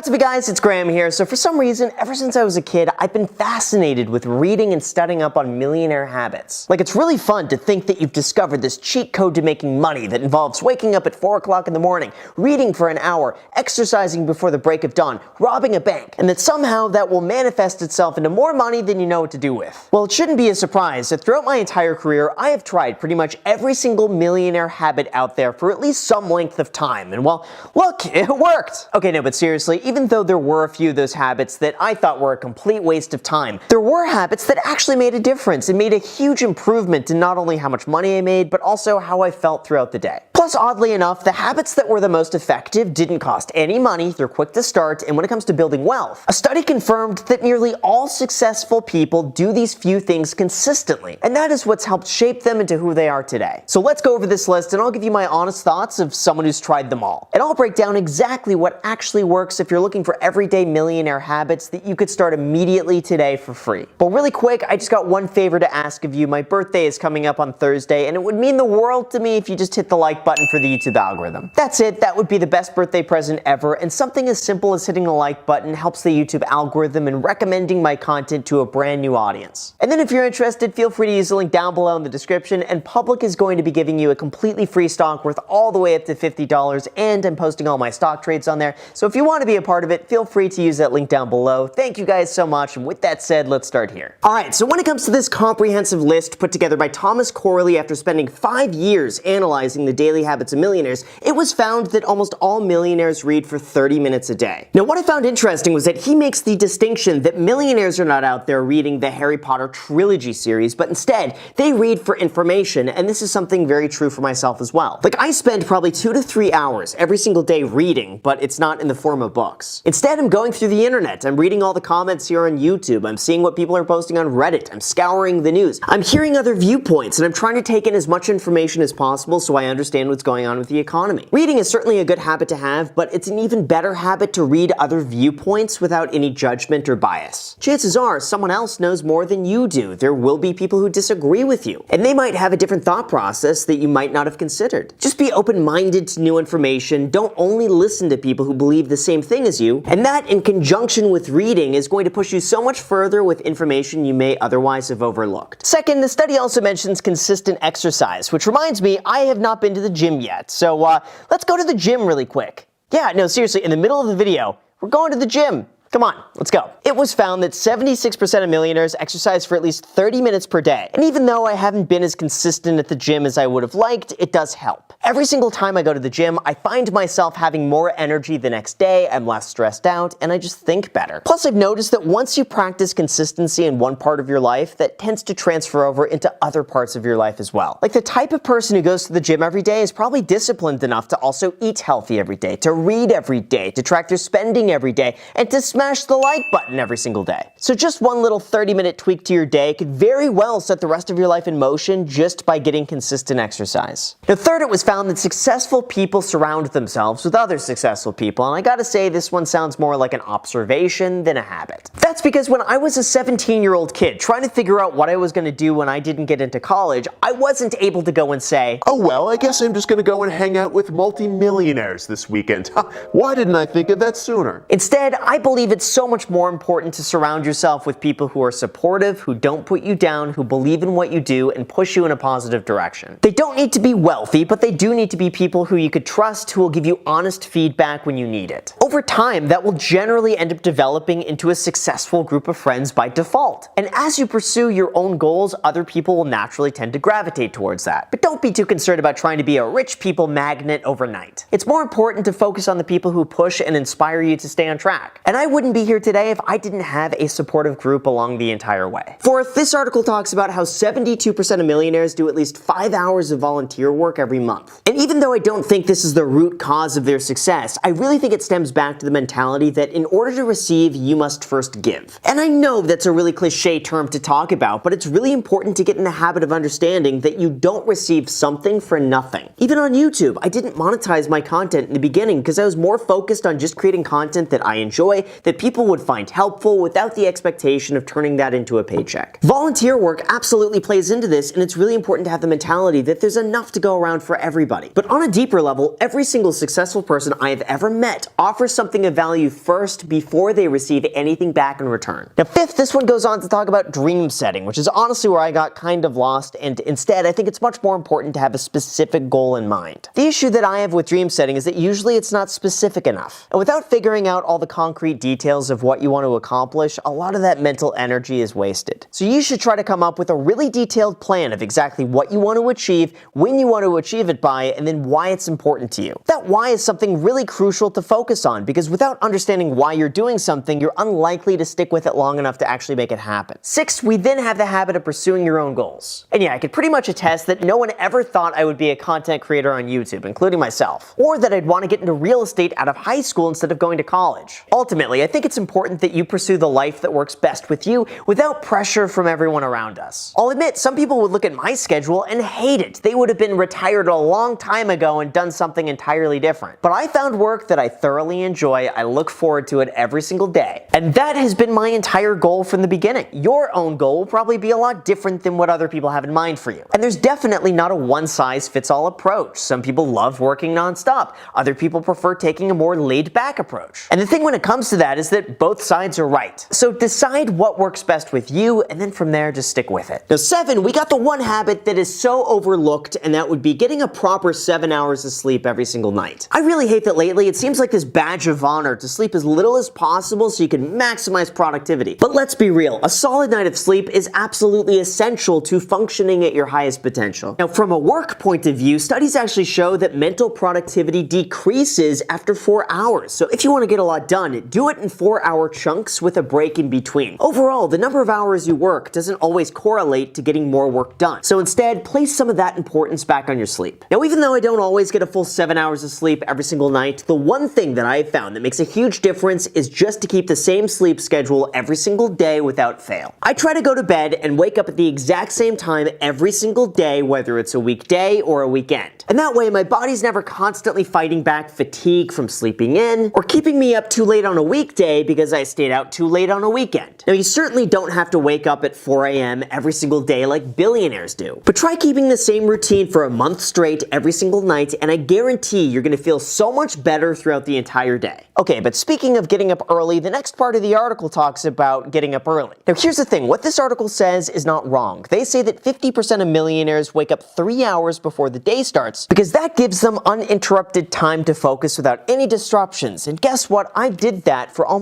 What's up, you guys? It's Graham here. So for some reason, ever since I was a kid, I've been fascinated with reading and studying up on millionaire habits. Like, it's really fun to think that you've discovered this cheat code to making money that involves waking up at 4 o'clock in the morning, reading for an hour, exercising before the break of dawn, robbing a bank, and that somehow that will manifest itself into more money than you know what to do with. Well, it shouldn't be a surprise that throughout my entire career, I have tried pretty much every single millionaire habit out there for at least some length of time. And well, look, it worked! Okay, no, but seriously, even though there were a few of those habits that I thought were a complete waste of time, there were habits that actually made a difference and made a huge improvement in not only how much money I made, but also how I felt throughout the day. Plus, oddly enough, the habits that were the most effective didn't cost any money, they're quick to start, and when it comes to building wealth, a study confirmed that nearly all successful people do these few things consistently, and that is what's helped shape them into who they are today. So let's go over this list and I'll give you my honest thoughts of someone who's tried them all. And I'll break down exactly what actually works if you're looking for everyday millionaire habits that you could start immediately today for free. But really quick, I just got one favor to ask of you. My birthday is coming up on Thursday, and it would mean the world to me if you just hit the like button for the YouTube algorithm. That's it, that would be the best birthday present ever, and something as simple as hitting the like button helps the YouTube algorithm in recommending my content to a brand new audience. And then if you're interested, feel free to use the link down below in the description, and Public is going to be giving you a completely free stock worth all the way up to $50, and I'm posting all my stock trades on there, so if you want to be a part of it, feel free to use that link down below. Thank you guys so much, and with that said, let's start here. Alright, so when it comes to this comprehensive list put together by Thomas Corley after spending 5 years analyzing the daily habits of millionaires, it was found that almost all millionaires read for 30 minutes a day. Now, what I found interesting was that he makes the distinction that millionaires are not out there reading the Harry Potter trilogy series, but instead, they read for information, and this is something very true for myself as well. Like, I spend probably 2 to 3 hours every single day reading, but it's not in the form of books. Instead, I'm going through the internet, I'm reading all the comments here on YouTube, I'm seeing what people are posting on Reddit, I'm scouring the news, I'm hearing other viewpoints, and I'm trying to take in as much information as possible so I understand what's going on with the economy. Reading is certainly a good habit to have, but it's an even better habit to read other viewpoints without any judgment or bias. Chances are, someone else knows more than you do. There will be people who disagree with you, and they might have a different thought process that you might not have considered. Just be open-minded to new information, don't only listen to people who believe the same thing as you, and that in conjunction with reading is going to push you so much further with information you may otherwise have overlooked. Second, the study also mentions consistent exercise, which reminds me, I have not been to the gym yet, so let's go to the gym really quick. Yeah, no, seriously, in the middle of the video, we're going to the gym. Come on, let's go. It was found that 76% of millionaires exercise for at least 30 minutes per day. And even though I haven't been as consistent at the gym as I would have liked, it does help. Every single time I go to the gym, I find myself having more energy the next day, I'm less stressed out, and I just think better. Plus, I've noticed that once you practice consistency in one part of your life, that tends to transfer over into other parts of your life as well. Like, the type of person who goes to the gym every day is probably disciplined enough to also eat healthy every day, to read every day, to track their spending every day, and to smash the like button every single day. So just one little 30-minute tweak to your day could very well set the rest of your life in motion just by getting consistent exercise. Now, third, it was found that successful people surround themselves with other successful people, and I gotta say this one sounds more like an observation than a habit. That's because when I was a 17-year-old kid trying to figure out what I was gonna do when I didn't get into college, I wasn't able to go and say, "Oh well, I guess I'm just gonna go and hang out with multi-millionaires this weekend. Why didn't I think of that sooner?" Instead, I believe it's so much more important to surround yourself with people who are supportive, who don't put you down, who believe in what you do, and push you in a positive direction. They don't need to be wealthy, but they do need to be people who you could trust, who will give you honest feedback when you need it. Over time, that will generally end up developing into a successful group of friends by default. And as you pursue your own goals, other people will naturally tend to gravitate towards that. But don't be too concerned about trying to be a rich people magnet overnight. It's more important to focus on the people who push and inspire you to stay on track. And I wouldn't be here today if I didn't have a supportive group along the entire way. Fourth, this article talks about how 72% of millionaires do at least 5 hours of volunteer work every month. And even though I don't think this is the root cause of their success, I really think it stems back to the mentality that in order to receive, you must first give. And I know that's a really cliche term to talk about, but it's really important to get in the habit of understanding that you don't receive something for nothing. Even on YouTube, I didn't monetize my content in the beginning because I was more focused on just creating content that I enjoy, that people would find helpful without the expectation of turning that into a paycheck. Volunteer work absolutely plays into this, and it's really important to have the mentality that there's enough to go around for everybody. But on a deeper level, every single successful person I have ever met offers something of value first before they receive anything back in return. Now fifth, this one goes on to talk about dream setting, which is honestly where I got kind of lost, and instead I think it's much more important to have a specific goal in mind. The issue that I have with dream setting is that usually it's not specific enough. And without figuring out all the concrete details of what you want to accomplish, a lot of that mental energy is wasted. So you should try to come up with a really detailed plan of exactly what you want to achieve, when you want to achieve it by, and then why it's important to you. That why is something really crucial to focus on, because without understanding why you're doing something, you're unlikely to stick with it long enough to actually make it happen. Sixth, we then have the habit of pursuing your own goals. And yeah, I could pretty much attest that no one ever thought I would be a content creator on YouTube, including myself, or that I'd want to get into real estate out of high school instead of going to college. Ultimately, I think it's important that you pursue the life that works best with you without pressure from everyone around us. I'll admit, some people would look at my schedule and hate it. They would have been retired a long time ago and done something entirely different. But I found work that I thoroughly enjoy. I look forward to it every single day. And that has been my entire goal from the beginning. Your own goal will probably be a lot different than what other people have in mind for you. And there's definitely not a one-size-fits-all approach. Some people love working nonstop. Other people prefer taking a more laid-back approach. And the thing when it comes to that is that both sides are right. So decide what works best with you, and then from there, just stick with it. Now 7, we got the one habit that is so overlooked, and that would be getting a proper 7 hours of sleep every single night. I really hate that lately it seems like this badge of honor to sleep as little as possible so you can maximize productivity. But let's be real, a solid night of sleep is absolutely essential to functioning at your highest potential. Now from a work point of view, studies actually show that mental productivity decreases after 4 hours. So if you want to get a lot done, do it in 4-hour chunks with a break in between. Overall, the number of hours you work doesn't always correlate to getting more work done. So instead, place some of that importance back on your sleep. Now even though I don't always get a full 7 hours of sleep every single night, the one thing that I have found that makes a huge difference is just to keep the same sleep schedule every single day without fail. I try to go to bed and wake up at the exact same time every single day, whether it's a weekday or a weekend. And that way my body's never constantly fighting back fatigue from sleeping in, or keeping me up too late on a weekday because I stayed out too late on a weekend. Now you certainly don't have to wake up at 4 a.m. every single day like billionaires do, but try keeping the same routine for a month straight every single night, and I guarantee you're gonna feel so much better throughout the entire day. Okay, but speaking of getting up early, the next part of the article talks about getting up early. Now here's the thing, what this article says is not wrong. They say that 50% of millionaires wake up 3 hours before the day starts because that gives them uninterrupted time to focus without any disruptions. And guess what? I did that for almost